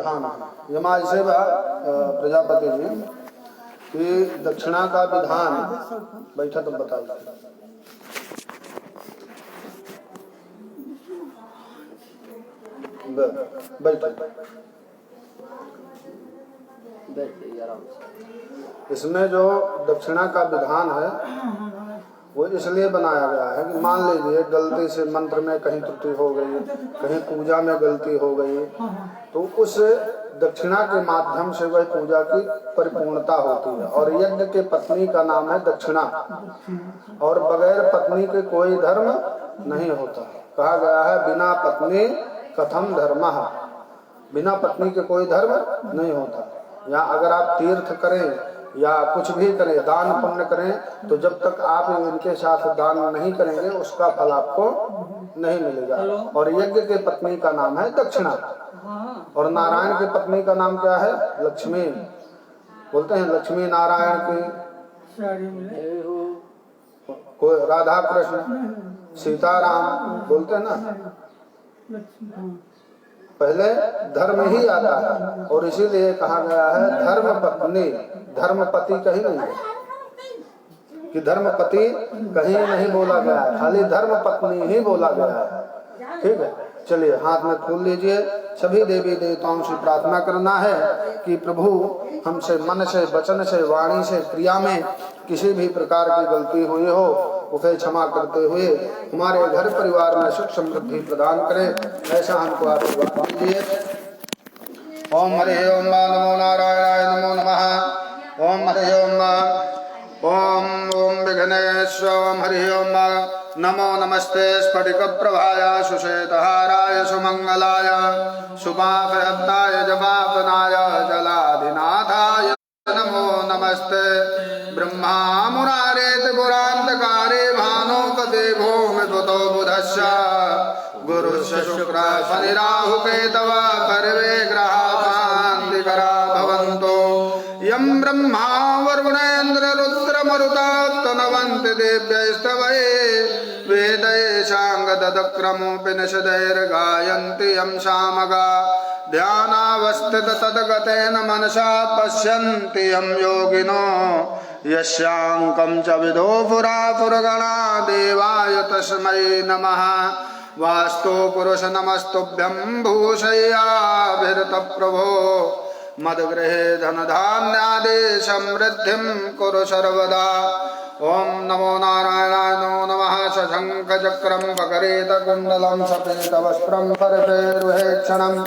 हाँ, यमा ऐसे प्रजापति जी कि दक्षिणा का विधान बैठा तो बताइए। इसमें जो दक्षिणा का विधान है वो इसलिए बनाया गया है कि मान लीजिए गलती से मंत्र में कहीं त्रुटि हो गई, कहीं पूजा में गलती हो गई, तो उस दक्षिणा के माध्यम से वह पूजा की परिपूर्णता होती है। और यज्ञ के पत्नी का नाम है दक्षिणा, और बगैर पत्नी के कोई धर्म नहीं होता। कहा गया है बिना पत्नी कथम धर्म, बिना पत्नी के कोई धर्म नहीं होता। या अगर आप तीर्थ करें या कुछ भी करें, दान पुण्य करें, तो जब तक आप इनके साथ दान नहीं करेंगे उसका फल आपको नहीं मिलेगा। और यज्ञ के पत्नी का नाम है दक्षिणा, और नारायण की पत्नी का नाम क्या है? लक्ष्मी। बोलते हैं लक्ष्मी नारायण की, कोई राधा कृष्ण सीताराम बोलते हैं ना। पहले धर्म ही आता है, और इसीलिए कहा गया है धर्म पत्नी। धर्मपति कहीं नहीं है कि धर्मपति कहीं नहीं बोला गया है, खाली धर्म पत्नी ही बोला गया है। ठीक है, चलिए हाथ में फूल लीजिए। सभी देवी देवताओं से प्रार्थना करना है कि प्रभु हमसे मन से, वचन से, वाणी से, क्रिया में किसी भी प्रकार की गलती हुई हो उसे क्षमा करते हुए हमारे घर परिवार में सुख समृद्धि प्रदान करें, ऐसा हमको आशीर्वाद दीजिए। ओम हरि ओम नमो नारायणाय नमो नमः। ओम हरि ओम ओम ओम विघ्नेश्वर। ओम हरि ओम नमो नमस्ते स्फटिक प्रभाय सुश्वेतहाराय सुमंगलाय सुपापहत्ताय जपापनाय जलाधिनाथाय नमो नमस्ते। ब्रह्मा मुरारेति पुरान्तकारे भानुपते भूमिपतो बुधस्य गुरुस्य शुक्रः शनिराहु केतवः सर्वे ग्रहाः शान्तिकरा भवन्तु। यं ब्रह्मा वरुणेन्द्र रुद्रमरुताः तनवन्ति देव्यैस्तवये वेदैशाङ्गदक्रमोपनिषदैर्गायन्ति यं सामगा ध्यानावस्थित तद्गतेन मनसा पश्यन्ति यं योगिनो यस्याङ्कं च विदो पुरा पुरगणा देवाय तस्मै नमः। वास्तु पुरुष नमस्तुभ्यं भूषय्याभिरत प्रभो मद्गृहे धनधान्यादि समृद्धिं कुरु सर्वदा। ओम नमो नारायणाय नमो नमः। शशंखचक्रं पकरेतकुण्डलं सफेदवस्त्रं फरफेरुहेक्षणं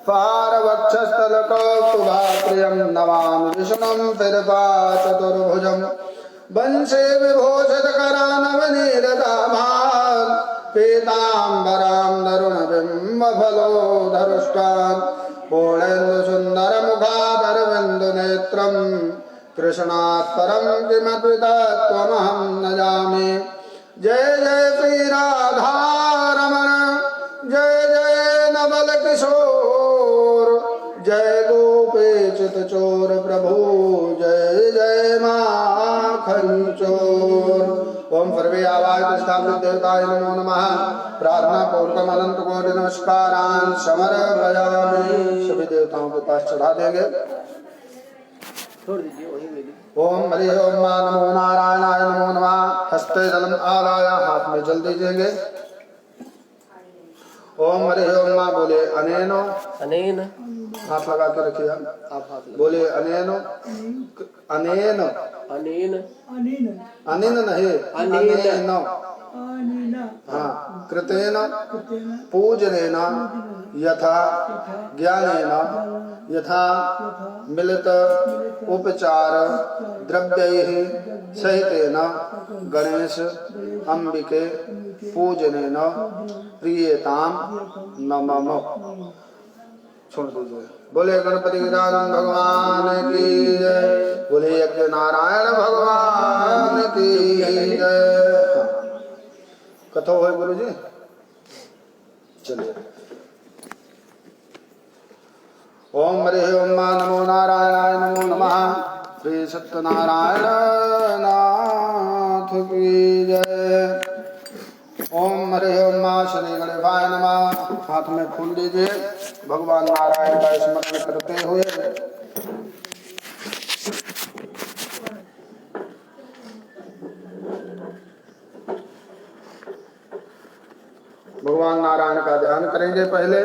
पारवक्षस्थलकौस्तुभाप्रियं नमामि विष्णुं पिरपाचतुर्भुजं वंशे विभूषितकरानवनीरदाभान् पीताम्बरां तरुणबिम्बफलोधरुष्टान् पूर्णेन्दुसुन्दरमुखादरविन्दुनेत्रं कृष्णात् परं किमद्वितत्वमहं न जाने। जय जय श्री राधारमण, जय जय नवल किशोर, जय गोपीचित चोर प्रभु, जय जय माखन चोर। ओम सर्वे आवाज स्थापित देवताय नमो नमः। प्रार्थना पूर्वक अनंत कोटि नमस्कारान् समर्पयामि। सभी देवताओं के पास चढ़ा देंगे। ओम हरि ओम नमो नारायणाय नमो नमः। हस्ते जलम आलाय, हाथ में जल दीजिएगा। ओम हरि ओम बोले अनेनो, अनेन हाथ लगा के रखिए आप हाथ बोले अनेनो, अनेन अनेन अनेन नहीं अनेन, हाँ कृतेन पूजनेन यथा ज्ञानेन यथा मिलित उपचार द्रव्यैः सहितेन गणेश अंबिके पूजनेन प्रियताम नमः। छोड़ दीजिए। बोले गणपति गजानन भगवान की जय, बोले यज्ञ नारायण भगवान की जय। कथो है गुरु जी। चलिए। ओम हरि ओम नमो नारायणाय नमो नमः। श्री सत्यनारायण नाथ की जय। ओम हरि ओम शनि गणेशाय नमः। हाथ में फूल दीजिए। भगवान नारायण का स्मरण करते हुए भगवान नारायण का ध्यान करेंगे। पहले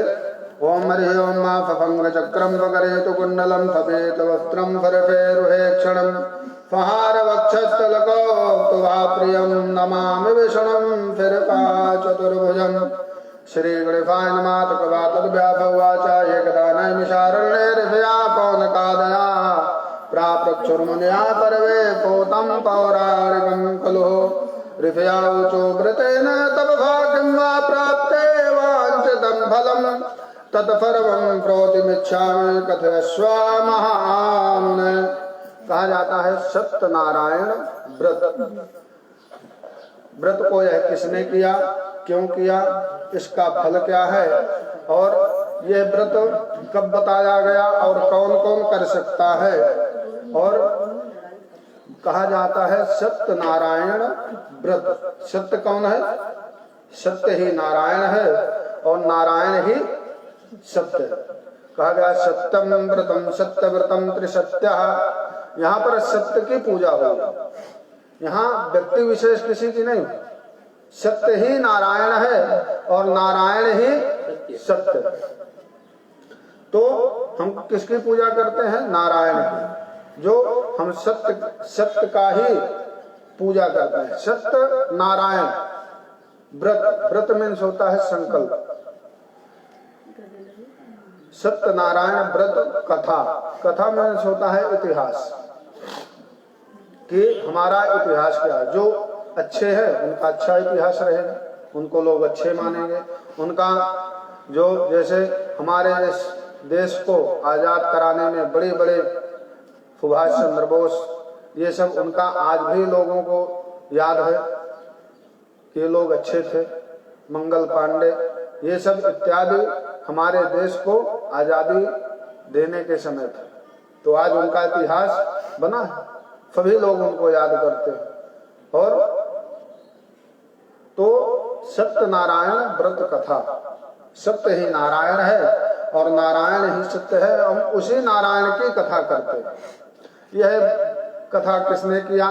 ओम हरि ओम मा फफंग चक्रम फकरेतु कुंडलम फपेत वस्त्रम फरफेरुहे क्षणम फहार वक्षस्थलको तुवा प्रियम नमामि विष्णुम फिरका चतुर्भुजम। श्री गणेशाय नमः। तद् व्यापवाचा एकदा नैमिषारण्ये ऋषया पौनकादया प्राप्रक्षुर्मुनिया पर्वे पोतं पौराणिकं खलु। ऋषया ऊचो व्रतेन तव भाग्यं वा प्राप्ते वाञ्छितं फलम् तत्पर्वं प्रोतिमिच्छामि कथयस्व महामुने। कहा जाता है सत्यनारायण व्रत। व्रत को यह किसने किया, क्यों किया, इसका फल क्या है और यह व्रत कब बताया गया और कौन कौन कर सकता है। और कहा जाता है सत्यनारायण व्रत। सत्य कौन है? सत्य ही नारायण है और नारायण ही सत्य है। कहा गया सत्यम व्रतम सत्य व्रतम त्रिसत्यः। यहाँ पर सत्य की पूजा होगी। यहाँ व्यक्ति विशेष किसी की नहीं, सत्य ही नारायण है और नारायण ही सत्य है। तो हम किसकी पूजा करते हैं? नारायण की। जो हम सत्य का ही पूजा करते हैं। सत्य नारायण व्रत। व्रत मीन्स होता है संकल्प। सत्य नारायण व्रत कथा। कथा मीन्स होता है इतिहास कि हमारा इतिहास क्या है। जो अच्छे हैं उनका अच्छा इतिहास रहेगा, उनको लोग अच्छे मानेंगे। उनका जो जैसे हमारे देश को आजाद कराने में बड़े बड़े सुभाष चंद्र बोस, ये सब उनका आज भी लोगों को याद है कि ये लोग अच्छे थे। मंगल पांडे, ये सब इत्यादि हमारे देश को आजादी देने के समय थे। तो आज उनका इतिहास बना है, सभी लोग उनको याद करते हैं। और तो सत्यनारायण व्रत कथा। सत्य ही नारायण है और नारायण ही सत्य है। हम उसी नारायण की कथा करते हैं। यह कथा किसने किया?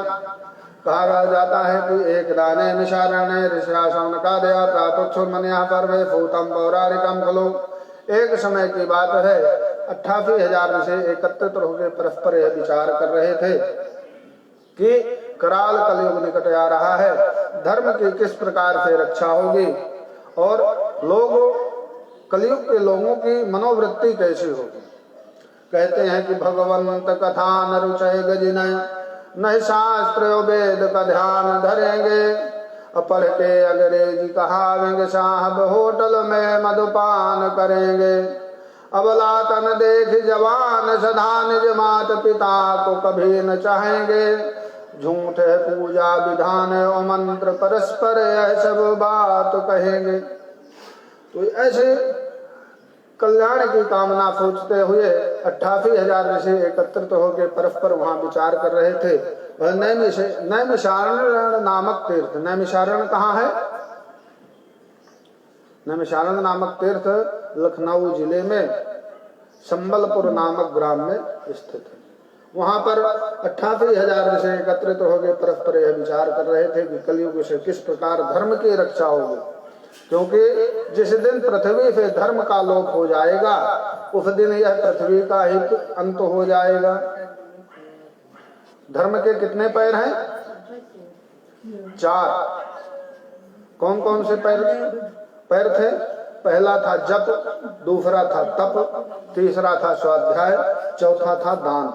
कहा जाता है कि एक दाने निशारण्य ऋषया शौनकादया प्रापक्षुर्मन्या पर्वे भूतम पौराणिकम खलु। एक समय की बात है, 88,000 ऋषि एकत्रित होकर परस्पर यह विचार कर रहे थे कि कराल कलयुग निकट आ रहा है, धर्म की किस प्रकार से रक्षा होगी और लोग कलयुग के लोगों की मनोवृत्ति कैसी होगी। कहते हैं कि भगवंत कथा न रुचय गजिनय, नहीं शास्त्र वेद का ध्यान धरेंगे। पढ़ के अंग्रेजी कहावेंगे, साहब होटल में मधुपान करेंगे। अबला तन देख जवान सदा निज मात पिता को कभी न चाहेंगे। झूठ है पूजा विधान और मंत्र परस्पर यह सब बात कहेंगे। तो ऐसे कल्याण की कामना सोचते हुए 88,000 ऋषि एकत्रित होकर परस्पर वहां विचार कर रहे थे। वह नैमिषारण्य नामक तीर्थ। नैमिषारण्य कहाँ है? नैमिषारण्य नामक तीर्थ लखनऊ जिले में संबलपुर नामक ग्राम में स्थित है। वहां पर 88,000 ऋषि एकत्रित होकर परस्पर यह विचार कर रहे थे कि कलयुग से किस प्रकार धर्म की रक्षा होगी। क्योंकि जिस दिन पृथ्वी से धर्म का लोप हो जाएगा उस दिन यह पृथ्वी का ही अंत हो जाएगा। धर्म के कितने पैर हैं? 4। कौन कौन से पैर थे? पहला था जप, दूसरा था तप, तीसरा था स्वाध्याय, चौथा था दान।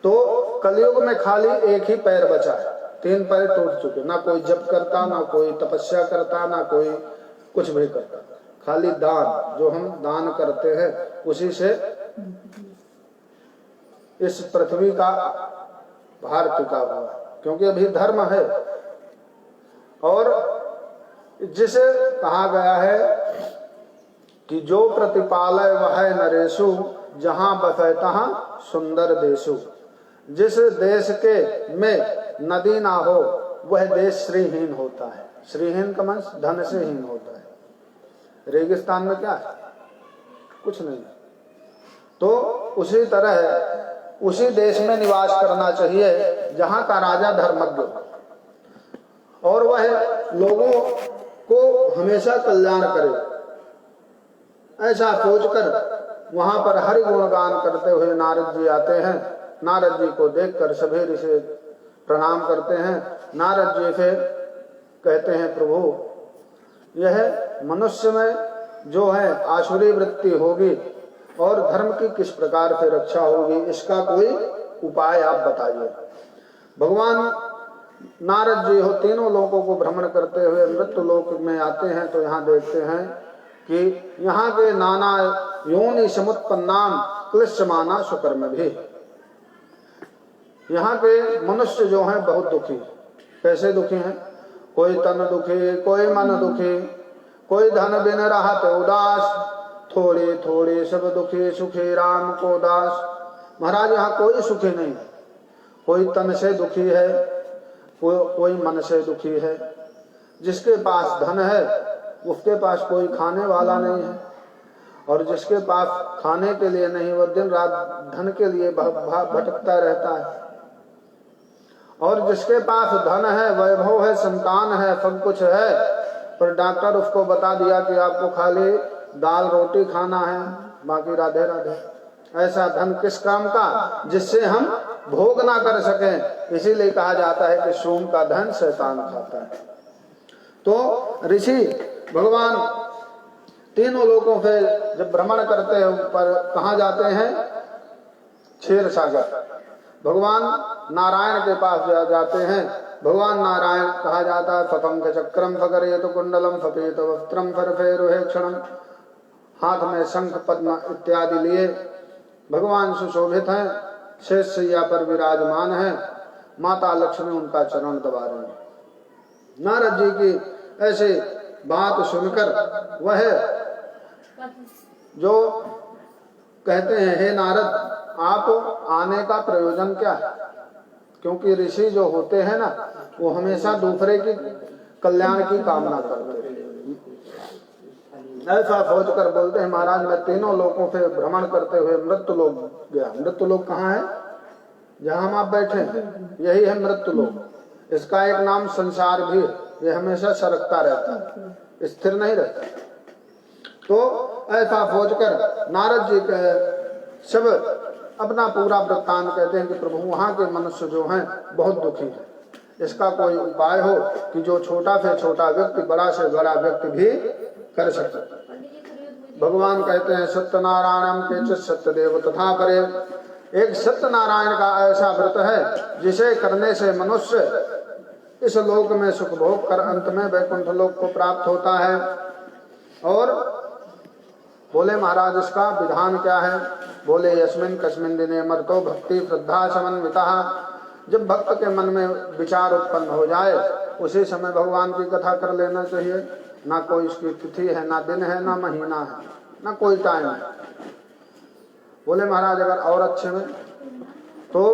तो कलयुग में खाली एक ही पैर बचा है। 3 पैर टूट चुके। ना कोई जप करता, ना कोई तपस्या करता, ना कोई कुछ भी करता। खाली दान, जो हम दान करते हैं उसी से इस पृथ्वी का भार टिका हुआ है। क्योंकि अभी धर्म है। और जिसे कहा गया है कि जो प्रतिपालय वह नरेशु, जहां बसे तहां सुंदर देशु। जिस देश के में नदी ना हो वह देश श्रीहीन होता है। श्रीहीन का मतलब धन से हीन होता है। रेगिस्तान में क्या है? कुछ नहीं। तो उसी तरह उसी देश में निवास करना चाहिए जहाँ का राजा धर्मज्ञ हो और वह लोगों को हमेशा कल्याण करे, ऐसा सोचकर वहां पर हरि गुणगान करते हुए नारद जी आते हैं। नारद जी को देखकर सभी ऋषि प्रणाम करते हैं। नारद जी फिर कहते हैं, प्रभु यह मनुष्य में जो है आसुरी वृत्ति होगी और धर्म की किस प्रकार से रक्षा होगी, इसका कोई उपाय आप बताइए। भगवान नारद जी हो तीनों लोगों को भ्रमण करते हुए मृत्यु लोक में आते हैं तो यहाँ देखते हैं कि यहाँ के नाना योनि समुत्पन्नाम क्लिश्यमाना सुकर्म भी, यहाँ के मनुष्य जो हैं बहुत दुखी। कैसे दुखी हैं? कोई तन दुखी, कोई मन दुखी, कोई धन बिन रहत उदास, थोड़े थोड़े सब दुखी सुखी राम को दास। महाराज यहाँ कोई सुखी नहीं है, कोई तन से दुखी है, कोई मन से दुखी है। जिसके पास धन है उसके पास कोई खाने वाला नहीं है, और जिसके पास खाने के लिए नहीं वह दिन रात धन के लिए भटकता रहता है। और जिसके पास धन है, वैभव है, संतान है, सब कुछ है, पर डॉक्टर उसको बता दिया कि आपको खाली दाल रोटी खाना है, बाकी राधे राधे। ऐसा धन किस काम का जिससे हम भोग ना कर सकें। इसीलिए कहा जाता है कि सोम का धन शैतान खाता है। तो ऋषि भगवान तीनों लोगों से जब भ्रमण करते हैं पर कहाँ जाते हैं? क्षीर सागर। भगवान नारायण के पास जाते हैं। भगवान नारायण कहा जाता है फकंक चक्रम फकरेत कुंडलम फपेत वस्त्रम फरफेरुहे क्षणम। हाथ में शंख पद्म इत्यादि लिए भगवान सुशोभित हैं, शेष शैया पर विराजमान हैं। माता लक्ष्मी उनका चरण दबा रहे हैं। नारद जी की ऐसे बात सुनकर वह जो कहते हैं, हे नारद आप आने का प्रयोजन क्या है? क्योंकि ऋषि जो होते हैं ना, वो हमेशा दूसरे की कल्याण की कामना करते हैं। ऐसा सोचकर बोलते हैं, महाराज मैं तीनों लोगों से भ्रमण करते हुए मृत्यु लोक गया। मृत्यु लोक कहाँ है? जहाँ हम आप बैठे हैं, यही है मृत्यु लोक। इसका एक नाम संसार भी है। ये हमेशा सरकता रहता है, स्थिर नहीं रहता। तो ऐसा सोचकर नारद जी के सब अपना पूरा वृत्तांत कहते हैं कि प्रभु वहाँ के मनुष्य जो हैं बहुत दुखी है। इसका कोई उपाय हो कि जो छोटा से छोटा व्यक्ति बड़ा से बड़ा व्यक्ति भी कर सके। भगवान कहते हैं सत्यनारायणम के सत्यदेव तथा परे। एक सत्यनारायण का ऐसा व्रत है जिसे करने से मनुष्य इस लोक में सुख भोग कर अंत में वैकुंठ लोक को प्राप्त होता है। और बोले महाराज इसका विधान क्या है? बोले यस्मिन कस्मिन दिने मर्तो भक्ति श्रद्धा समन्विता। जब भक्त के मन में विचार उत्पन्न हो जाए उसी समय भगवान की कथा कर लेना चाहिए। ना कोई इसकी तिथि है, ना दिन है, ना महीना है, ना कोई टाइम है। बोले महाराज अगर और अच्छे में तो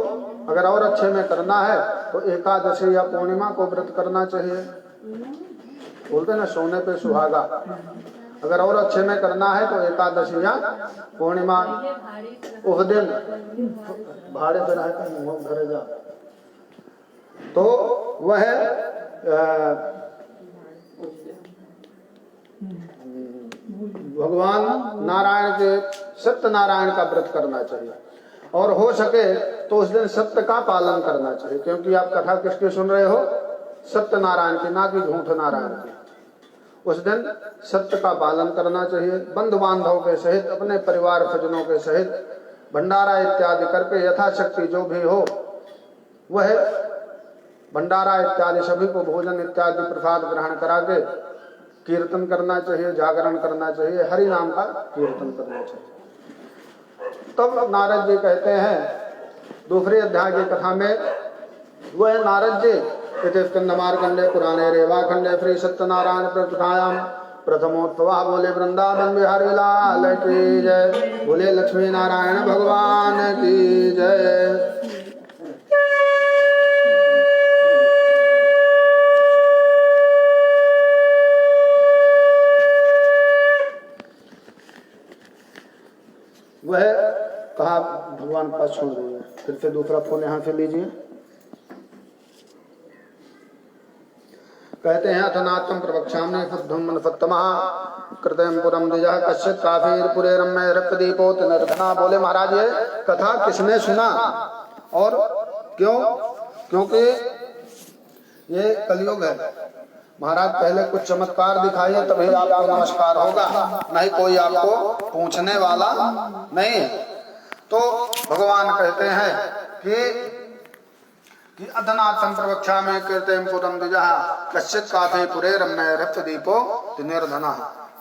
अगर और अच्छे में करना है तो एकादशी या पूर्णिमा को व्रत करना चाहिए। बोलते ना सोने पे सुहागा। अगर और अच्छे में करना है तो एकादशी या पूर्णिमा उस दिन भाड़े पे रह घर जा। तो वह भगवान नारायण के सत्यनारायण का व्रत करना चाहिए। और हो सके तो उस दिन सत्य का पालन करना चाहिए, क्योंकि आप कथा किसकी सुन रहे हो? सत्यनारायण की, ना कि झूठ नारायण की। उस दिन सत्य का पालन करना चाहिए। बंधु बांधवों के सहित, अपने परिवार परिजनों के सहित भंडारा इत्यादि करके यथाशक्ति जो भी हो वह भंडारा इत्यादि सभी को भोजन इत्यादि प्रसाद ग्रहण करा के कीर्तन करना चाहिए, जागरण करना चाहिए, हरि नाम का कीर्तन करना चाहिए। तब नारद जी कहते हैं दूसरे अध्याय की कथा में, वह नारद जी स्कंद मार्कंडे पुराणे रेवा खंडे श्री सत्यनारायण प्रथायाम प्रथमोत्सवा। बोले वृंदावन बिहारी लाल की जय, बोले लक्ष्मी नारायण भगवान की जय। वह कहा भगवान पास छोड़ दीजिए। फिर से दूसरा फोन यहाँ से लीजिए। कहते हैं अथनात्म प्रवक्ष्यामि शुद्धम सत्तमः कृतम पुरम द्विजः कश्चित् काफीर पुरे रम्य रक्तदीपोत निर्धना। बोले महाराज ये कथा किसने सुना और क्यों? क्योंकि ये कलयुग है महाराज, पहले कुछ चमत्कार दिखाइए तभी आपको नमस्कार होगा, नहीं कोई आपको पूछने वाला नहीं है। तो भगवान कहते हैं कि अधनाथम प्रवक्षा में कीर्तिम पुरम द्विजः कश्चित् काफीपुरे रम्य रक्तदीपो निर्धना।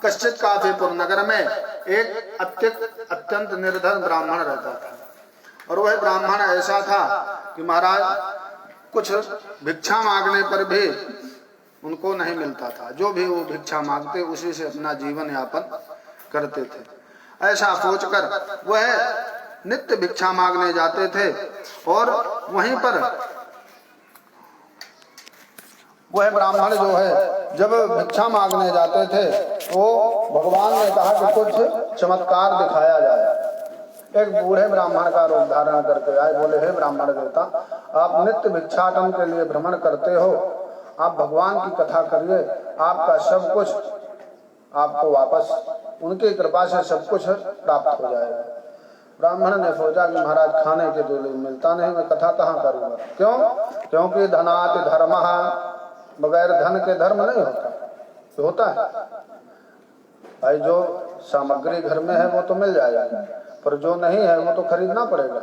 कश्चित् काफीपुर नगर में एक अत्यंत निर्धन ब्राह्मण रहता था, और वह ब्राह्मण ऐसा था कि महाराज कुछ भिक्षा मांगने पर भी उनको नहीं मिलता था। जो भी वो भिक्षा मांगते उसी से अपना जीवन यापन करते थे। ऐसा सोचकर वह नित्य भिक्षा मांगने जाते थे, और वहीं पर वह ब्राह्मण जो है जब भिक्षा मांगने जाते थे तो भगवान ने कहा कि कुछ चमत्कार दिखाया जाए। एक बूढ़े ब्राह्मण का रूप धारण करके आए। बोले हे ब्राह्मण देवता, आप नित्य भिक्षाटन के लिए भ्रमण करते हो, आप भगवान की कथा करिए, आपका सब कुछ आपको वापस उनकी कृपा से सब कुछ प्राप्त हो जाएगा। ब्राह्मण ने सोचा कि महाराज खाने के लिए मिलता नहीं, मैं कथा कहाँ करूँगा। क्यों? क्योंकि धनात् धर्मः, बगैर धन के धर्म नहीं होता। तो होता है भाई, जो सामग्री घर में है वो तो मिल जाएगा, पर जो नहीं है वो तो खरीदना पड़ेगा।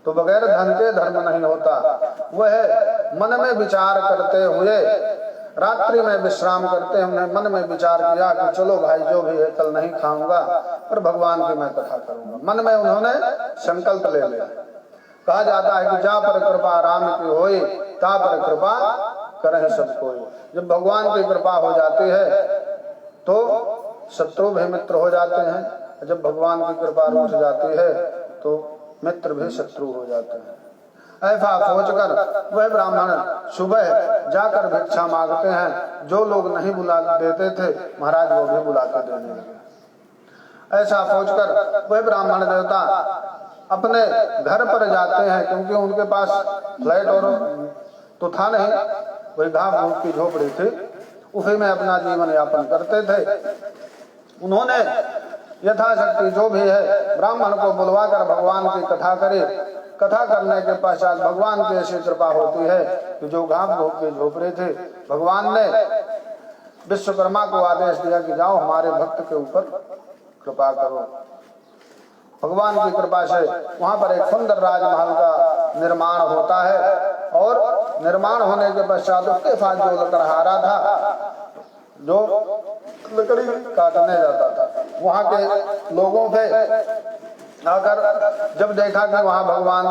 तो बगैर धन के धर्म नहीं होता। वह मन में विचार करते हुए रात्रि में विश्राम करते हमने मन में विचार किया कि चलो भाई जो भी है कल नहीं खाऊंगा, पर भगवान की मैं कथा करूंगा। मन में उन्होंने संकल्प ले लिया। कहा जाता है कि जा पर कृपा राम की होई, ता पर कृपा करें सब कोई। जब भगवान की कृपा हो जाती है तो शत्रु भी मित्र हो जाते हैं, जब भगवान की कृपा रूठ जाती है तो मित्र भी शत्रु हो जाते हैं। ऐसा सोचकर वह ब्राह्मण सुबह जाकर भिक्षा मांगते हैं। जो लोग नहीं बुला देते थे महाराज वो भी बुला कर देने लगे। ऐसा सोचकर वह ब्राह्मण देवता अपने घर पर जाते हैं, क्योंकि उनके पास फ्लैट और तो था नहीं, वही घास फूस की झोपड़ी थी, उसी में अपना जीवन यापन करते थे। उन्होंने यथाशक्ति जो भी है ब्राह्मण को बुलवाकर भगवान की कथा करे। कथा करने के पश्चात भगवान की ऐसी कृपा होती है कि जो घास फूस की झोपड़ी थी, भगवान ने विश्वकर्मा को आदेश दिया कि जाओ हमारे भक्त के ऊपर कृपा करो। भगवान की कृपा से वहां पर एक सुंदर राजमहल का निर्माण होता है, और निर्माण होने के पश्चात उसके साथ जो लकड़हारा था जो लकड़ी काटने जाता था, वहां के लोगों से आकर जब देखा कि वहां भगवान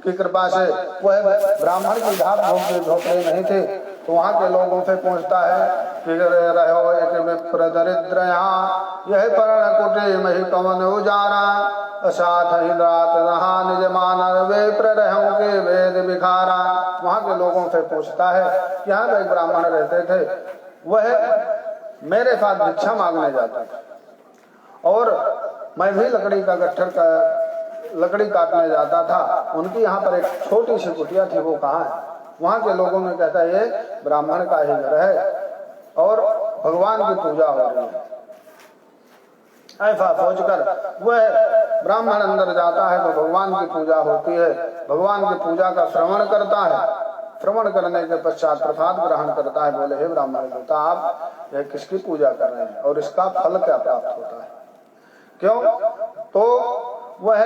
की कृपा से वह ब्राह्मण की घास फूस की झोपड़ी नहीं थे, तो वहां के लोगों से पूछता है कि रहो एक विप्र दरिद्र यहाँ, यह पर्ण कुटी मही कवन उजारा, असाथ ही रात रहा निज मानर विप्र रहूं के वेद बिखारा। वहां के लोगों से पूछता है कि यहाँ एक ब्राह्मण रहते थे, वह मेरे साथ भिक्षा मांगने जाता था, और मैं भी लकड़ी काटने जाता था। उनकी यहाँ पर एक छोटी सी कुटिया थी, वो कहाँ है? वहां के लोगों ने कहता है ये ब्राह्मण का ही घर है और भगवान की पूजा हो रही है। ऐसा सोचकर वह ब्राह्मण अंदर जाता है तो भगवान की पूजा होती है। भगवान की पूजा का श्रवण करता है। श्रवण करने के पश्चात प्रसाद ग्रहण करता है। बोले हे ब्राह्मण देवता, आप यह किसकी पूजा कर रहे हैं और इसका फल क्या प्राप्त होता है? क्यों? तो वह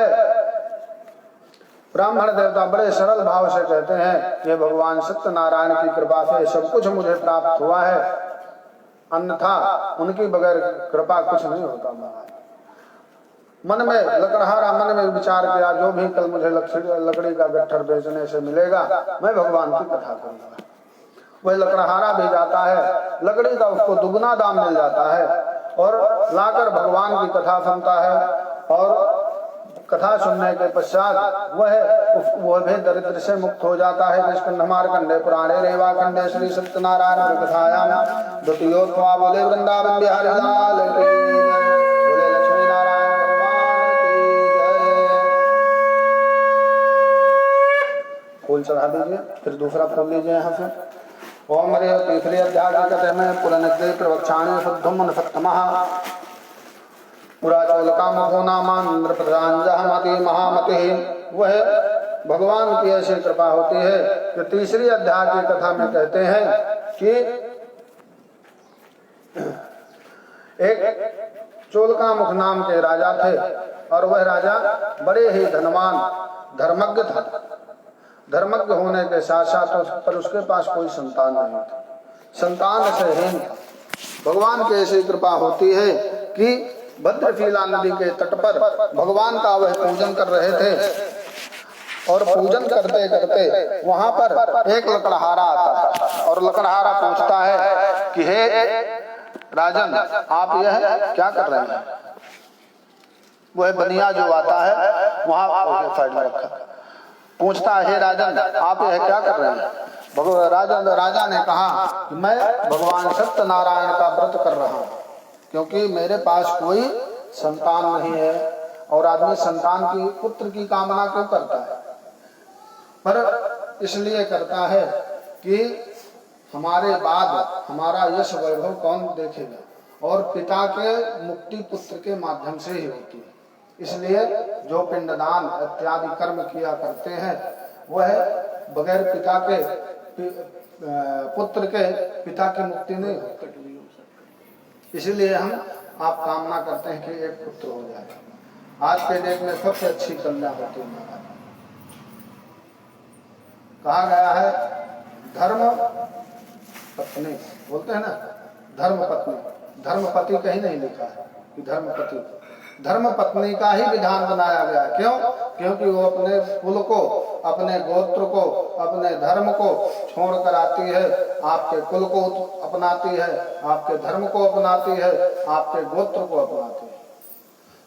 ब्राह्मण देवता बड़े सरल भाव से कहते हैं ये भगवान सत्यनारायण की कृपा से सब कुछ मुझे प्राप्त हुआ है, अन्यथा उनकी बगैर कृपा कुछ नहीं होता। मन में लकड़हारा मन में विचार किया, जो भी कल मुझे लकड़ी का गट्ठर बेचने से मिलेगा मैं भगवान की कथा करूंगा। वह लकड़हारा भी जाता है, लकड़ी का उसको दुगना दाम मिल जाता है और लाकर भगवान की कथा सुनता है। और कथा सुनने के पश्चात वह भी दरिद्र से मुक्त हो जाता है। निष्कंधमार कंडे पुराणे रेवा कंडे श्री सत्यनारायण कथायाम द्वितीयोत्वा। बोले वृंदावन बिहारी लाल की जय, बोले लक्ष्मी नारायण भगवान की फूल चढ़ा दीजिए, फिर दूसरा फूल लीजिए यहाँ से। ओम रे तीसरे अध्याय के कहते हैं पुरनग्रे प्रवक्षाणे शुद्धम सप्तमः पुरा चोलका मखो नामांद्र प्रधानजहमति महामति। वह भगवान की ऐसी कृपा होती है कि तीसरी अध्याय की कथा में कहते हैं कि एक चोलका मुख नाम के राजा थे और वह राजा बड़े ही धनवान धर्मज्ञ था। धर्मज्ञ होने के साथ साथ पर उसके पास कोई संतान नहीं था, संतान से हीन था। भगवान की ऐसी कृपा होती है कि भद्रशीला नदी के तट पर भगवान का वह पूजन कर रहे थे और पूजन करते करते वहां पर एक लकड़हारा आता है और लकड़हारा पूछता है कि हे राजन, आप यह क्या कर रहे हैं? वह बनिया जो आता है वहां साइड में रखा पूछता है, हे राजन, आप यह क्या कर रहे हैं? राजा ने कहा कि मैं भगवान सत्यनारायण का व्रत कर रहा हूँ, क्योंकि मेरे पास कोई संतान नहीं है। और आदमी संतान की पुत्र की कामना क्यों करता है? पर इसलिए करता है कि हमारे बाद हमारा यश वैभव कौन देखेगा, और पिता के मुक्ति पुत्र के माध्यम से ही होती है। इसलिए जो पिंडदान इत्यादि कर्म किया करते हैं वह बगैर पिता के पुत्र के पिता की मुक्ति नहीं होती। इसलिए हम आप कामना करते हैं कि एक पुत्र हो जाए। आज के डेट में सबसे अच्छी कन्या होती है। कहा गया है धर्म पत्नी, बोलते हैं ना धर्म पत्नी, धर्मपति कहीं नहीं लिखा है कि धर्मपति। धर्म पत्नी का ही विधान बनाया गया। क्यों? क्योंकि वो अपने कुल को, अपने गोत्र को, अपने धर्म को छोड़ कर आती है, आपके कुल को अपनाती है, आपके धर्म को अपनाती है, आपके गोत्र को अपनाती है।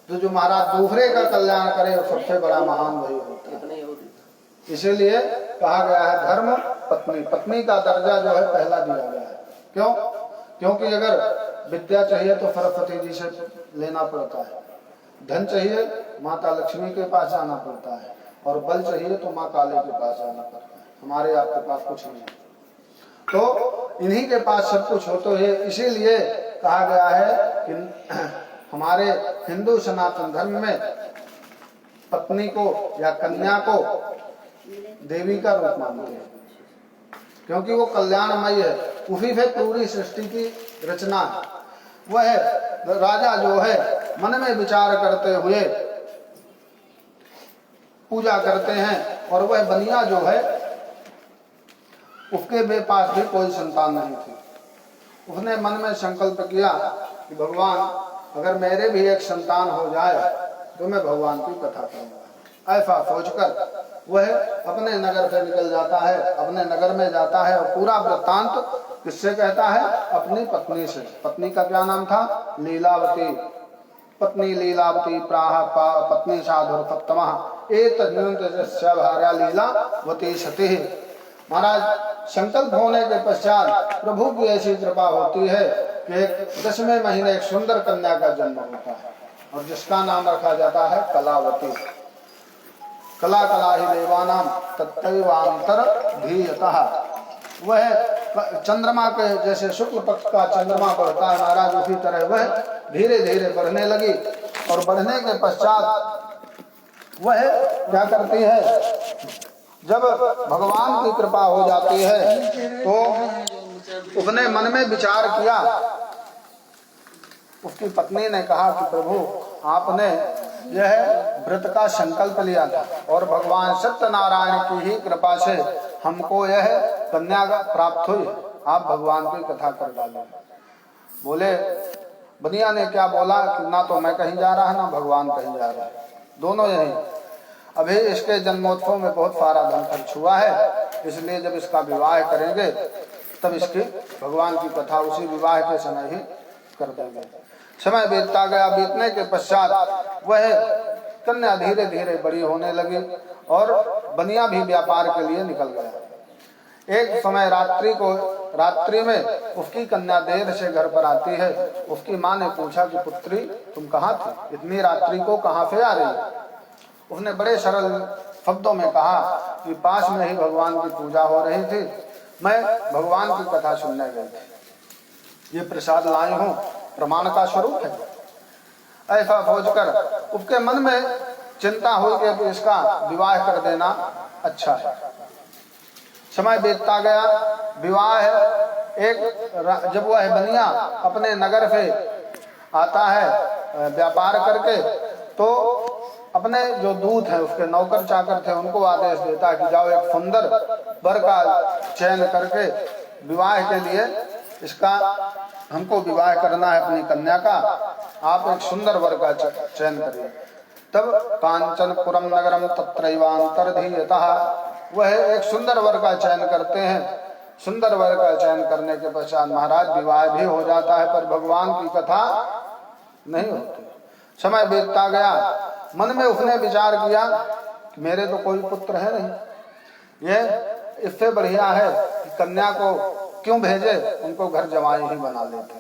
तो जो महाराज दूसरे का कल्याण करे वो सबसे बड़ा महान वही होता है। इसीलिए कहा गया है धर्म पत्नी। पत्नी का दर्जा जो है पहला दिया गया है। क्यों? क्योंकि अगर विद्या चाहिए तो सरस्वती जी से लेना पड़ता है, धन चाहिए माता लक्ष्मी के पास जाना पड़ता है, और बल चाहिए तो माँ काली के पास जाना पड़ता है। हमारे आपके पास कुछ नहीं है, तो इन्हीं के पास सब कुछ हो तो है। इसीलिए कहा गया है कि हमारे हिंदू सनातन धर्म में पत्नी को या कन्या को देवी का रूप मानते हैं, क्योंकि वो कल्याणमयी है। उसी से पूरी सृष्टि की रचना है। वह राजा जो है मन में विचार करते हुए पूजा करते हैं, और वह बनिया जो है उसके पास भी कोई संतान नहीं थी। उसने मन में संकल्प किया कि भगवान अगर मेरे भी एक संतान हो जाए तो मैं भगवान की कथा करूंगा। ऐसा सोचकर वह अपने नगर से निकल जाता है, अपने नगर में जाता है, और पूरा वृत्तांत किससे कहता है? अपनी पत्नी से। पत्नी का क्या नाम था? लीलावती। पत्नी लीलावती प्राह पत्नी साधुर्पत्तमः एतद् भार्या लीलावती सती। महाराज संकल्प होने के पश्चात प्रभु की ऐसी कृपा होती है कि 10वें महीने एक सुंदर कन्या का जन्म होता है, और जिसका नाम रखा जाता है कलावती। कला कला ही देवानाम तत्तैवांतर धीयतः। वह चंद्रमा के जैसे शुक्ल पक्ष का चंद्रमा बढ़ता है महाराज, उसी तरह वह धीरे धीरे बढ़ने लगी। और बढ़ने के पश्चात वह क्या करती है? जब भगवान की कृपा हो जाती है तो उसने मन में विचार किया। उसकी पत्नी ने कहा कि प्रभु आपने यह व्रत का संकल्प लिया था, और भगवान सत्यनारायण की ही कृपा से हमको यह कन्या प्राप्त हुई, आप भगवान की कथा कर डालें। बोले बनिया ने क्या बोला कि ना तो मैं कहीं जा रहा ना भगवान कहीं जा रहा है, दोनों यही। अभी इसके जन्मोत्सव में बहुत सारा धन खर्च हुआ है, इसलिए जब इसका विवाह करेंगे तब इसकी भगवान की कथा उसी विवाह के समय ही कर देंगे। समय बीतता गया। बीतने के पश्चात वह कन्या धीरे धीरे बड़ी होने लगी, और बनिया भी व्यापार के लिए निकल गया। एक समय रात्रि में उसकी कन्या देर से घर पर आती है। उसकी माँ ने पूछा कि पुत्री तुम कहाँ थी? इतनी रात्रि को कहाँ से आ रही? उसने बड़े सरल शब्दों में कहा कि पास में ही भगवान की पूजा हो रही थी, मैं भगवान की कथा सुनने गई थी, ये प्रसाद लाई हूँ, प्रमाण का स्वरूप है। ऐसा सोचकर उसके मन में चिंता हुई कि इसका विवाह कर देना अच्छा है। समय बीतता गया, विवाह है। जब वह बनिया अपने नगर से आता है व्यापार करके, तो अपने जो दूत हैं, उसके नौकर चाकर थे, उनको आदेश देता है कि जाओ एक सुंदर वर का चयन करके विवाह के लिए, इसका हमको विवाह करना है अपनी कन्या का, आप एक सुंदर वर का चयन करिए। तब कांचनपुरम नगरम तत्रैवांतर्धीयतः, वह एक सुंदर वर का चयन करते हैं। सुंदर वर का चयन करने के पश्चात महाराज विवाह भी हो जाता है, पर भगवान की कथा नहीं होती। समय बीतता गया, मन में उसने विचार किया कि मेरे तो कोई पुत्र है नहीं, ये इससे बढ़िया है कि कन्या को क्यों भेजे, उनको घर जमाई ही बना लेते।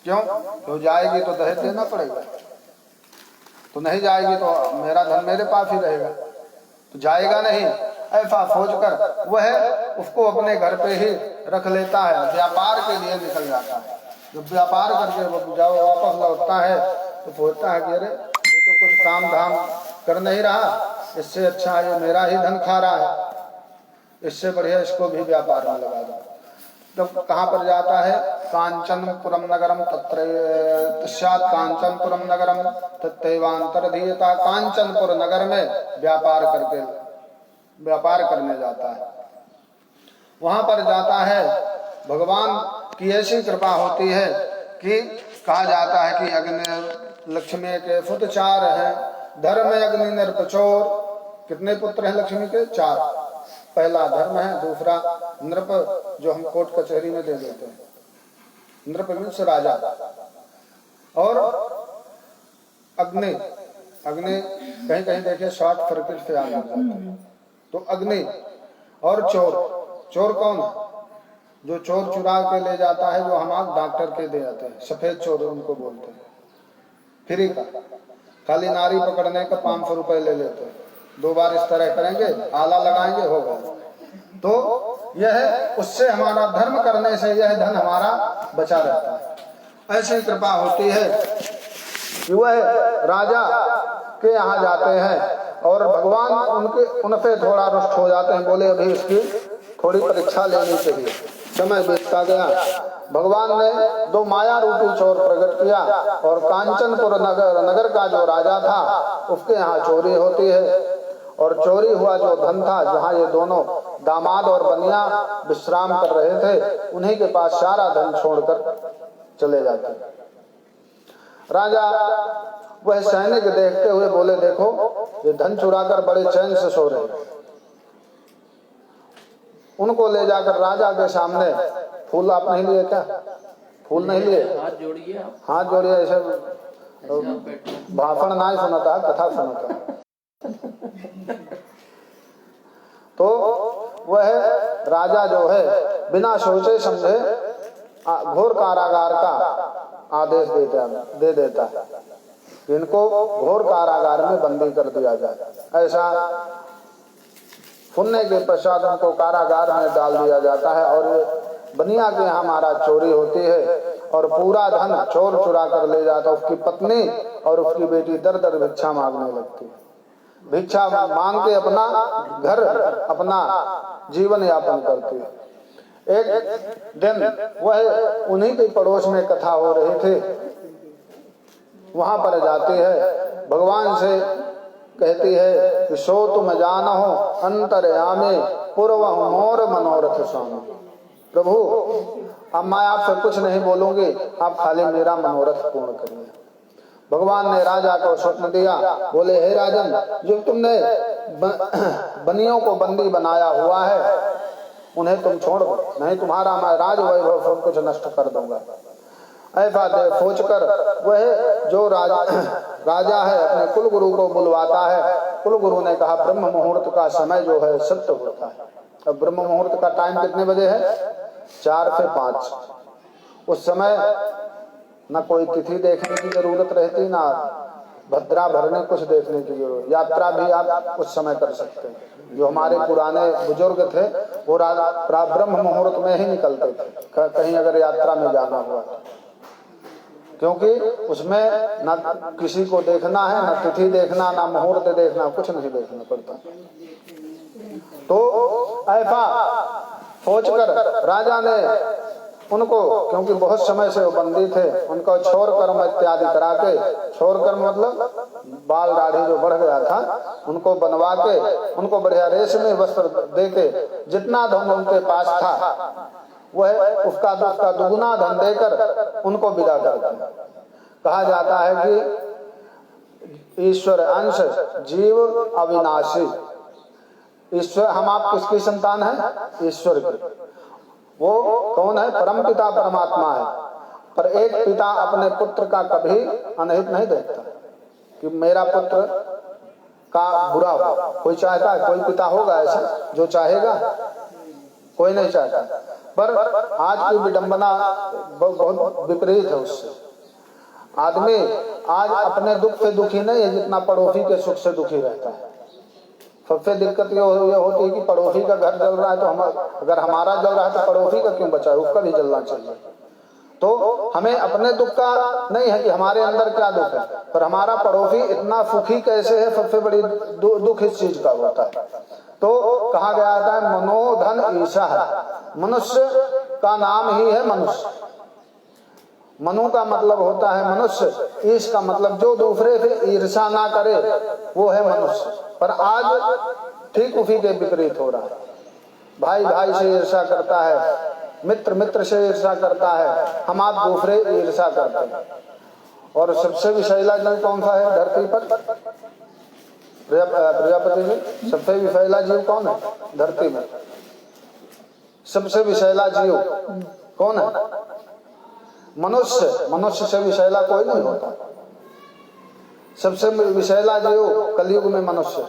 क्यों? तो जाएगी तो दहेज देना पड़ेगा, तो नहीं जाएगी तो मेरा धन मेरे पास ही रहेगा, तो जाएगा नहीं। ऐसा सोचकर वह उसको अपने घर पे ही रख लेता है, व्यापार के लिए निकल जाता है। जब व्यापार करके वो जाओ वापस लौटता है तो सोचता है कि अरे ये तो कुछ काम धाम कर नहीं रहा, इससे अच्छा ये मेरा ही धन खा रहा है, इससे बढ़िया इसको भी व्यापार में लगा दो। तब कहाँ पर जाता है? कांचनपुरम नगरम तस्यात् कांचनपुरम नगरम तत्रैवांतर्धीयतः, कांचनपुर नगर में व्यापार करने जाता है। वहां पर जाता है, भगवान की ऐसी कृपा होती है कि कहा जाता है कि अग्नि लक्ष्मी के पुत्र 4 हैं, धर्म अग्नि नृपचोर। कितने पुत्र हैं लक्ष्मी के? 4। पहला धर्म है, दूसरा नृप जो हम कोर्ट कचहरी में दे देते हैं, नृप मीन्स राजा, और अग्नि कहीं कहीं देखिए शॉर्ट सर्किट से आ जाते हैं, तो अग्नि और चोर कौन है? जो चोर चुरा के ले जाता है, जो हम डॉक्टर के दे जाते हैं, सफेद चोर उनको बोलते हैं, फ्री का, खाली नारी पकड़ने का 500 रुपए ले लेते हैं, 2 बार इस तरह करेंगे, आला लगाएंगे, हो गया। तो यह उससे हमारा धर्म करने से यह धन हमारा बचा रहता है। ऐसी कृपा होती है कि वह राजा के यहाँ जाते हैं और भगवान उनसे थोड़ा रुष्ट हो जाते हैं, बोले अभी इसकी थोड़ी परीक्षा लेनी चाहिए। समय बीतता गया, भगवान ने 2 माया रूपी चोर प्रकट किया और कांचनपुर नगर का जो राजा था उसके यहाँ चोरी होती है, और चोरी हुआ जो धन था, जहाँ ये दोनों दामाद और बनिया विश्राम कर रहे थे, उन्हीं के पास सारा धन छोड़कर चले जाते। राजा वह सैनिक देखते हुए बोले, देखो ये धन चुराकर बड़े चैन से सो रहे। उनको ले जाकर राजा के सामने, फूल आप नहीं लिए क्या? फूल नहीं लिए? हाथ जोड़िए, ऐसे भाषण नहीं सुनाता, कथा सुनाता। तो वह राजा जो है बिना सोचे समझे घोर कारागार का आदेश दे देता है, इनको घोर कारागार में बंदी कर दिया जाए। ऐसा सुनने के पश्चात उनको कारागार में डाल दिया जाता है, और बनिया के यहाँ महाराज चोरी होती है और पूरा धन चोर चुरा कर ले जाता। उसकी पत्नी और उसकी बेटी दर दर भिक्षा मांगने लगती है, भिक्षा मांग के अपना घर, अपना जीवन यापन करती है। एक दिन वह उन्हीं के पड़ोस में कथा हो रही थी, वहां पर जाती है, भगवान से कहती है कि सो तुम जानहो अंतर्यामी पूर्व मोर मनोरथ स्वामी। प्रभु अब मैं आपसे कुछ नहीं बोलूंगी, आप खाली मेरा मनोरथ पूर्ण करिए। भगवान ने राजा को स्वप्न दिया, बोले हे राजन, जो तुमने बनियों को बंदी बनाया हुआ है उन्हें तुम छोड़ दो, नहीं तुम्हारा मैं राज वैभव सब कुछ नष्ट कर दूंगा। ऐसा सोचकर वह जो राजा है अपने कुल गुरु को बुलवाता है। कुल गुरु ने कहा ब्रह्म मुहूर्त का समय जो है सत्य होता है। अब ब्रह्म मुहूर्त का टाइम कितने बजे है? 4 से 5। उस समय न कोई तिथि देखने की जरूरत रहती, ना भद्रा भरने कुछ देखने की जरूरत। यात्रा भी आप उस समय कर सकते हैं। जो हमारे पुराने बुजुर्ग थे वो ब्रह्म मुहूर्त में ही निकलते थे कहीं अगर यात्रा में जाना हुआ, क्योंकि उसमें न किसी को देखना है, न तिथि देखना, न मुहूर्त देखना, कुछ नहीं देखना पड़ता। तो ऐसा सोचकर राजा ने उनको, क्योंकि बहुत समय से वो बंदी थे, उनको छोर कर्म इत्यादि करा के, छोर कर्म मतलब बाल दाढ़ी जो बढ़ गया था उनको बनवा के, उनको बढ़िया रेशमी वस्त्र दे के, जितना धन उनके पास था वह उसका दुगुना धन देकर उनको विदा कर दिया। कहा जाता है कि ईश्वर अंश जीव अविनाशी। ईश्वर, हम आप किसकी संतान है? ईश्वर की। वो कौन है? परम पिता परमात्मा है। पर एक पिता अपने पुत्र का कभी अनहित नहीं देखता कि मेरा पुत्र का बुरा हो। कोई चाहता है? कोई पिता होगा ऐसा जो चाहेगा? कोई नहीं चाहता। पर आज की विडंबना बहुत विपरीत है उससे। आदमी आज अपने दुख से दुखी नहीं है जितना पड़ोसी के सुख से दुखी रहता है। सबसे दिक्कत ये होती है कि पड़ोसी का घर जल रहा है तो अगर हमारा जल रहा है तो पड़ोसी का क्यों बचा है? उसका भी जलना चाहिए। तो हमें अपने दुख का नहीं है कि हमारे अंदर क्या दुख है, पर हमारा पड़ोसी इतना सुखी कैसे है, सबसे बड़ी दुख इस चीज का होता है। तो कहा गया था मनोधन ईर्षा है। मनुष्य का नाम ही है मनुष्य। मनु का मतलब होता है मनुष्य, ईश का मतलब जो दूसरे से ईर्षा ना करे वो है मनुष्य। पर आज ठीक उसी के विपरीत हो रहा है। भाई भाई से ईर्षा करता है, मित्र मित्र से ईर्षा करता है, हम आप दूसरे ईर्षा करते हैं। और सबसे विषैला जीव कौन सा है धरती पर? प्रजापति में सबसे विषैला जीव कौन है धरती में? सबसे विषैला जीव कौन है? मनुष्य। मनुष्य से विषैला कोई नहीं होता। सबसे विषैला जीव कलयुग में मनुष्य।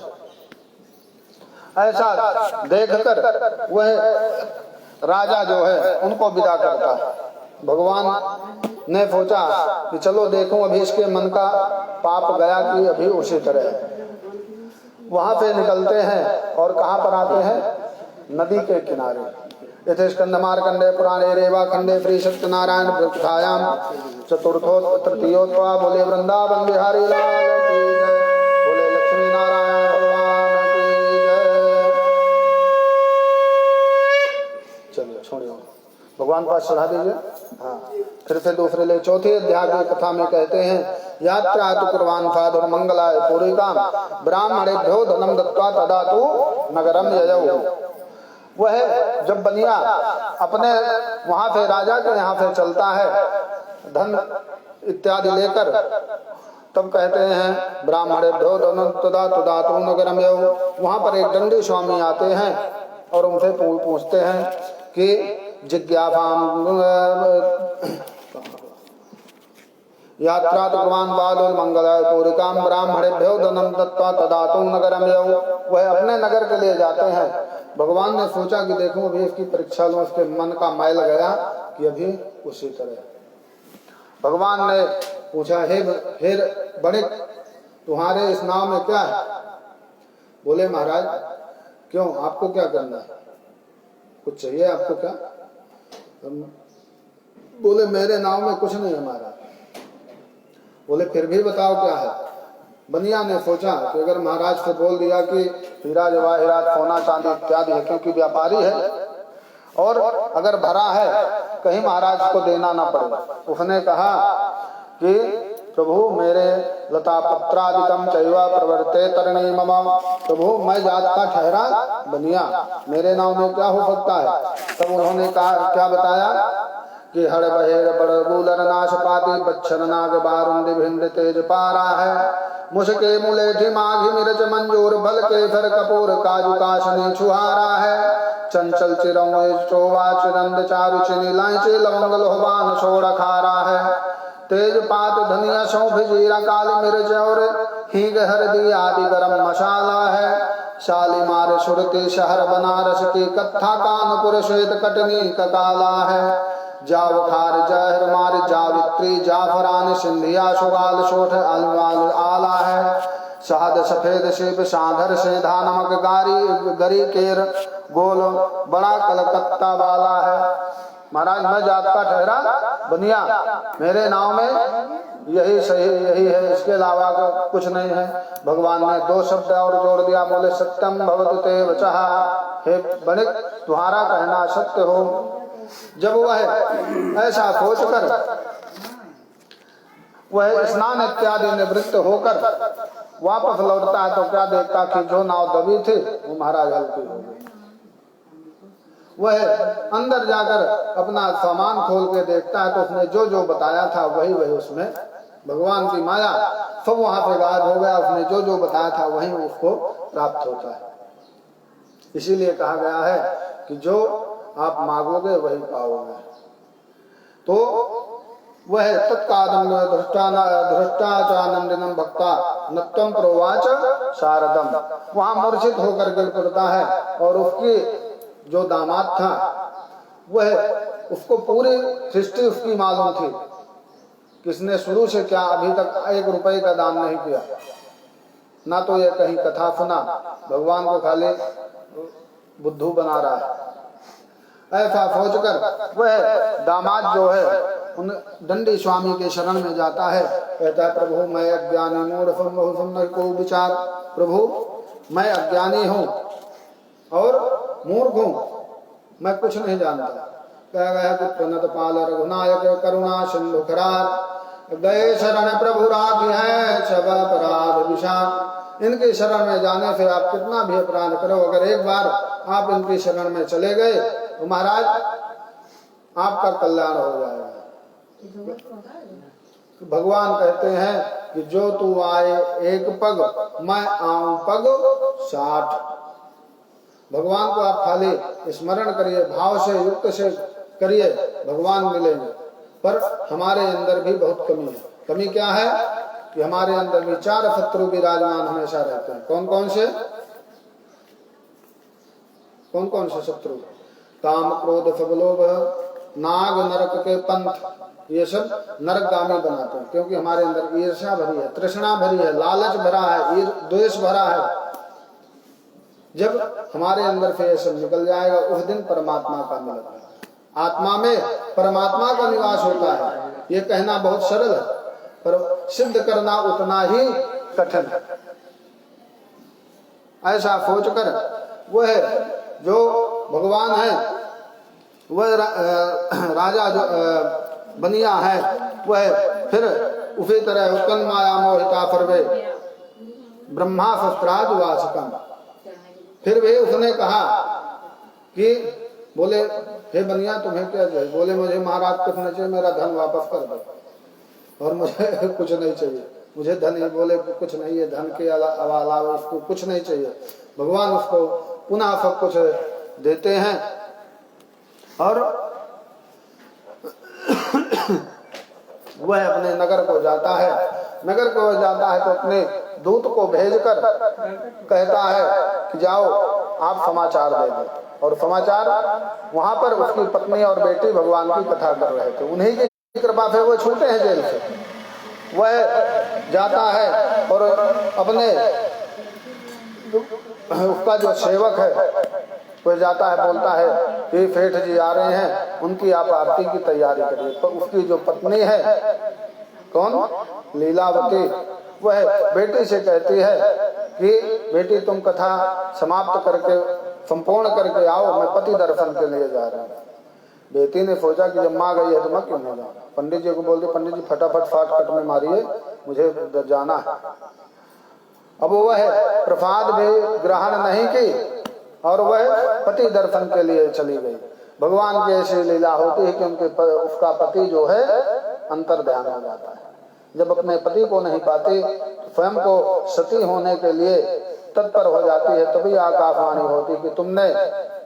ऐसा देखकर वह राजा जो है उनको विदा करता है। भगवान ने सोचा कि चलो देखूं अभी इसके मन का पाप गया कि अभी उसी तरह है। वहां से निकलते हैं और कहां पर आते हैं? नदी के किनारे। यथे स्कंदमार्कंडे पुराणे रेवा खंडे श्री सत्यनारायण व्रतायाम चतुर्थो तृतीयोत्वा। बोले वृंदावन बिहारी लाल की जय। बोले लक्ष्मी नारायण भगवान की जय। चलिए छोड़िए, भगवान पास चढ़ा दीजिए। हाँ, फिर से दूसरे ले। चौथे अध्याय की कथा में कहते हैं यात्रा तु कुर्वाण साधु मंगलाय पूरिकाम ब्राह्मणेभ्यो धनम दत्त्वा तदा तु नगरम ययौ। वह जब बनिया अपने वहां से राजा के यहाँ से चलता है धन इत्यादि लेकर, तब कहते हैं ब्राह्मणेभ्यो धनम तदा तु नगरम ययौ। वहां पर एक दंडी स्वामी आते हैं और उनसे पूछते हैं कि जिज्ञासाम यात्रा कुर्वाण बादुल मंगलाय पूरिकाम ब्राह्मणेभ्यो धनम दत्त्वा तदा तु नगरम ययौ। वह अपने नगर के लिए जाते हैं। भगवान ने सोचा कि देखो अभी इसकी परीक्षा लो, उसके मन का मैल गया कि अभी उसी तरह। भगवान ने पूछा हे बणिक तुम्हारे इस नाव में क्या है? बोले महाराज क्यों, आपको क्या करना है? कुछ चाहिए आपको क्या? बोले मेरे नाव में कुछ नहीं है महाराज। बोले फिर भी बताओ क्या है? बनिया ने सोचा कि अगर महाराज से बोल दिया कि हीरा जवाहरात सोना चांदी इत्यादि है, क्योंकि व्यापारी है, और अगर भरा है कहीं महाराज को देना ना पड़े। उसने कहा कि प्रभु मेरे लता पत्रादिकम चैवा प्रवर्ते तरणी मम। प्रभु मैं जात का ठहरा बनिया, मेरे नाम में क्या हो सकता है? तब उन्होंने कहा क्या बताया कि हड़ बहेर बड़बूलर नाश पाती बच्छर नाग बारुंड भिंड तेज पारा है। मुझके मुलेठी माघी मिर्च मंजूर भल के सर कपूर काजू काशनी छुहारा है। चंचल चिरौए चोवा चिरंद चारु चिनी लाइची लवंग लोहबान सोड़ा खारा है। तेज पात धनिया सौंफ जीरा काली मिर्च और हींग हल्दी आदि गरम मसाला है। शालीमार सुरती शहर बनारस की कत्था कानपुर श्वेत कटनी का काला है। जावखार जहर मार जावित्री जाफरान सिंधिया सुगाल शोठ अलवाल आला है शहद सफेद शिव साधर सेधा नमक गारी गरी केर गोल बड़ा कलकत्ता वाला है। महाराज मैं जात का ठहरा बनिया, मेरे नाव में यही सही यही है, इसके अलावा कुछ नहीं है। भगवान ने दो शब्द और जोड़ दिया, बोले सत्यम भवतु ते वचः, हे बणिक तुम्हारा कहना सत्य हो। जब वह ऐसा सोचकर वह स्नान इत्यादि निवृत्त होकर वापस लौटता है तो क्या देखता कि जो नाव दबी थी वो महाराज हल्की हो गई। वह अंदर जाकर अपना सामान खोल के देखता है तो उसने जो जो बताया था वही वही उसमें भगवान की माया सब वहां से गायब हो गया। उसने जो जो बताया था वही उसको प्राप्त होता है। इसीलिए कहा गया है कि जो आप मांगोगे वही पाओगे। तो वह तत्कादम धृष्टाचानंदिनम भक्ता नत्वम प्रोवाच शारदम, वहां मूर्छित होकर गिर पड़ता है और उसकी जो दामाद था वह उसको पूरी सृष्टि उसकी मालूम थी, किसने शुरू से क्या अभी तक 1 रुपए का दान नहीं किया, ना तो ये कहीं कथा सुना, भगवान को खाली बुद्धू बना रहा है। ऐसा सोचकर वह दामाद जो है उन दंडी स्वामी के शरण में जाता है, कहता है प्रभु मैं अज्ञानी मूढ़ को विचार, प्रभु मैं अज्ञानी हूँ और मूर्ख हूँ, मैं कुछ नहीं जानता। कह गया कि प्रणत पाल रघुनायक करुणा सिंधु खरार, गए शरण प्रभु राखी है सब अपराध विशाल। इनके शरण में जाने से आप कितना भी अपराध करो, अगर एक बार आप इनकी शरण में चले गए तो महाराज आपका कल्याण हो जाएगा। भगवान कहते हैं कि जो तू आए एक पग मैं आऊं पग 60। भगवान को आप खाली स्मरण करिए, भाव से युक्त से करिए, भगवान मिलेंगे। पर हमारे अंदर भी बहुत कमी है। कमी क्या है कि हमारे अंदर भी 4 शत्रु विराजमान हमेशा रहते हैं। कौन कौन से शत्रु? काम क्रोध सबलोभ नाग नरक के पंथ, ये सब नरकगामी बनाते हैं। क्योंकि हमारे अंदर ईर्ष्या भरी है, तृष्णा भरी है, लालच भरा है, द्वेष भरा है। जब हमारे अंदर से ये सब निकल जाएगा उस दिन परमात्मा का मिलन है। आत्मा में परमात्मा का निवास होता है। ये कहना बहुत सरल है पर सिद्ध करना उतना ही कठिन है। ऐसा सोचकर वह जो भगवान है वह राजा जो बनिया है वह फिर उसी तरह उत्पन्न माया मोहिता सर्वे ब्रह्मा शस्त्राद वासकम। फिर भी उसने कहा कि बोले हे बनिया तुम्हें क्या चाहिए? बोले मुझे महाराज कुछ नहीं चाहिए, मेरा धन वापस कर दो और मुझे कुछ नहीं चाहिए। मुझे धन ही बोले कुछ नहीं है, धन के अलावा उसको कुछ नहीं चाहिए। भगवान उसको पुनः सब कुछ देते हैं और वह अपने नगर को जाता है। नगर को जाता है तो अपने दूत को भेजकर कहता है कि जाओ आप समाचार दे दो। और समाचार वहां पर उसकी पत्नी और बेटी भगवान की कथा कर रहे थे, उन्हीं की कृपा से वो छूटे हैं जेल से। वह जाता है और अपने उसका जो सेवक है वह जाता है, बोलता है कि सेठ जी आ रहे हैं, उनकी आप आरती की तैयारी करिए। तो उसकी जो पत्नी है कौन, लीलावती, वह बेटी से कहती है कि बेटी तुम कथा समाप्त करके संपूर्ण करके आओ, मैं पति दर्शन के लिए जा रहा हूँ। बेटी ने सोचा कि जब माँ गई है तो मैं क्यों नहीं जाऊँ। पंडित जी को बोलते पंडित जी फटाफट शॉर्टकट में मारिए, मुझे जाना है। अब वह प्रसाद भी ग्रहण नहीं की और वह पति दर्शन के लिए चली गई। भगवान की ऐसी लीला होती है कि उसका पति जो है अंतर ध्यान हो जाता है। जब अपने पति को नहीं पाती तो स्वयं को सती होने के लिए तत्पर हो जाती है। तभी आकाशवाणी होती कि तुमने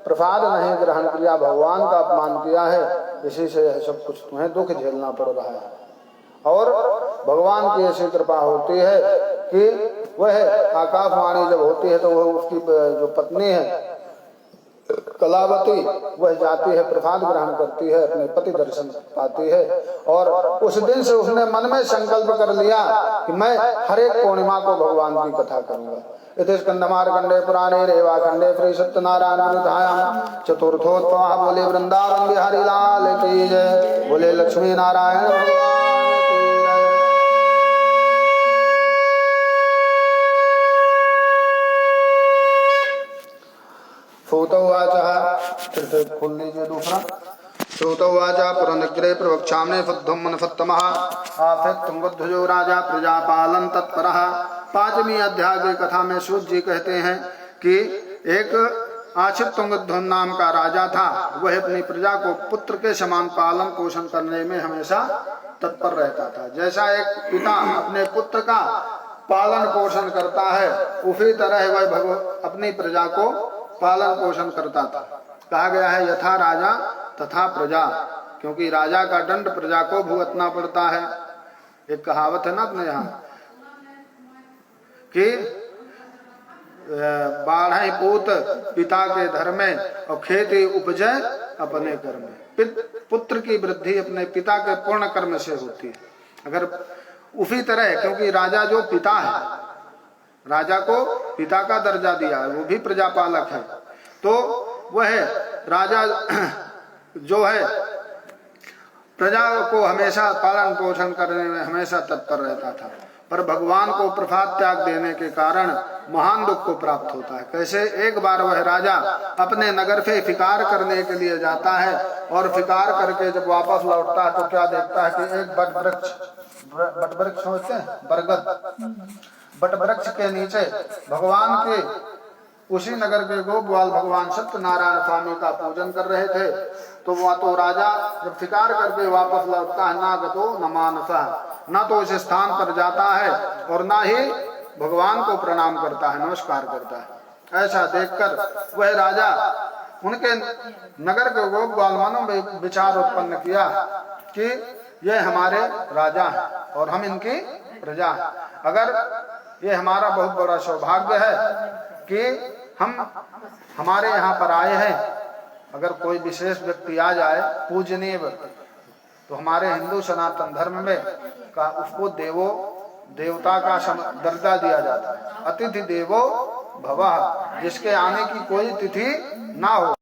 प्रसाद नहीं ग्रहण किया, भगवान का अपमान किया है, इसी से सब कुछ तुम्हें दुख झेलना पड़ रहा है। और भगवान की ऐसी कृपा होती है कि वह आकाशवाणी जब होती है तो वह उसकी जो पत्नी है कलावती वह जाती है, प्रसाद ग्रहण करती है, अपने पति दर्शन पाती है। और उस दिन से उसने मन में संकल्प कर लिया कि मैं हर एक पूर्णिमा को भगवान की कथा करूंगा। इति स्कंदमार्कंडे पुराणे रेवाखंडे श्री सत्यनारायण वृद्धायाम चतुर्थोत्सव। बोले वृंदावन बिहारी लाल की जय, बोले लक्ष्मी नारायण भगवान की जय। फिर से खोल लीजिए दूसरा। श्रोतवाच पुरंदग्रे प्रवक्षामने फुद्धम मनफत्तमः आफित तुंगध्वजो राजा प्रजापालन तत्परः। 5वीं अध्याय की कथा में सूत जी कहते हैं कि एक आचित तुंगध्वन नाम का राजा था। वह अपनी प्रजा को पुत्र के समान पालन पोषण करने में हमेशा तत्पर रहता था। जैसा एक पिता अपने पुत्र का पालन पोषण करता है, उसी तरह वह अपनी प्रजा को पालन पोषण करता था। कहा गया है यथा राजा तथा प्रजा, क्योंकि राजा का दंड प्रजा को भुगतना पड़ता है। एक कहावत है ना अपने यहाँ कि बाढ़ पूत पिता के धर्म में और खेती उपजे अपने कर्म में। पुत्र की वृद्धि अपने पिता के पूर्ण कर्म से होती है। अगर उसी तरह, क्योंकि राजा जो पिता है, राजा को पिता का दर्जा दिया है, वो भी प्रजापालक है, तो वह राजा जो है प्रजा को हमेशा पालन पोषण करने में हमेशा तत्पर रहता था। पर भगवान को प्रसाद त्याग देने के कारण महान दुख को प्राप्त होता है। कैसे? एक बार वह राजा अपने नगर से शिकार करने के लिए जाता है और शिकार करके जब वापस लौटता है तो क्या देखता है कि एक बट वृक्ष होते हैं, बरगद, बट वृक्ष के नीचे भगवान के, उसी नगर के गोपाल भगवान सत्यनारायण स्वामी का पूजन कर रहे थे। तो वह तो राजा जब शिकार करके वापस लौटता है, ना गतो न मानसा, ना तो उस स्थान पर जाता है और ना ही भगवान को प्रणाम करता है, नमस्कार करता है। ऐसा देखकर वह राजा उनके नगर के गोपाल मनों में विचार उत्पन्न किया कि ये हमारे राजा हैं और हम इनकी प्रजा हैं। अगर ये हमारा बहुत बड़ा सौभाग्य है कि हम हमारे यहाँ पर आए हैं। अगर कोई विशेष व्यक्ति आ जाए, पूजनीय व्यक्ति, तो हमारे हिंदू सनातन धर्म में का उसको देवता का दर्जा दिया जाता है। अतिथि देवो भवः, जिसके आने की कोई तिथि ना हो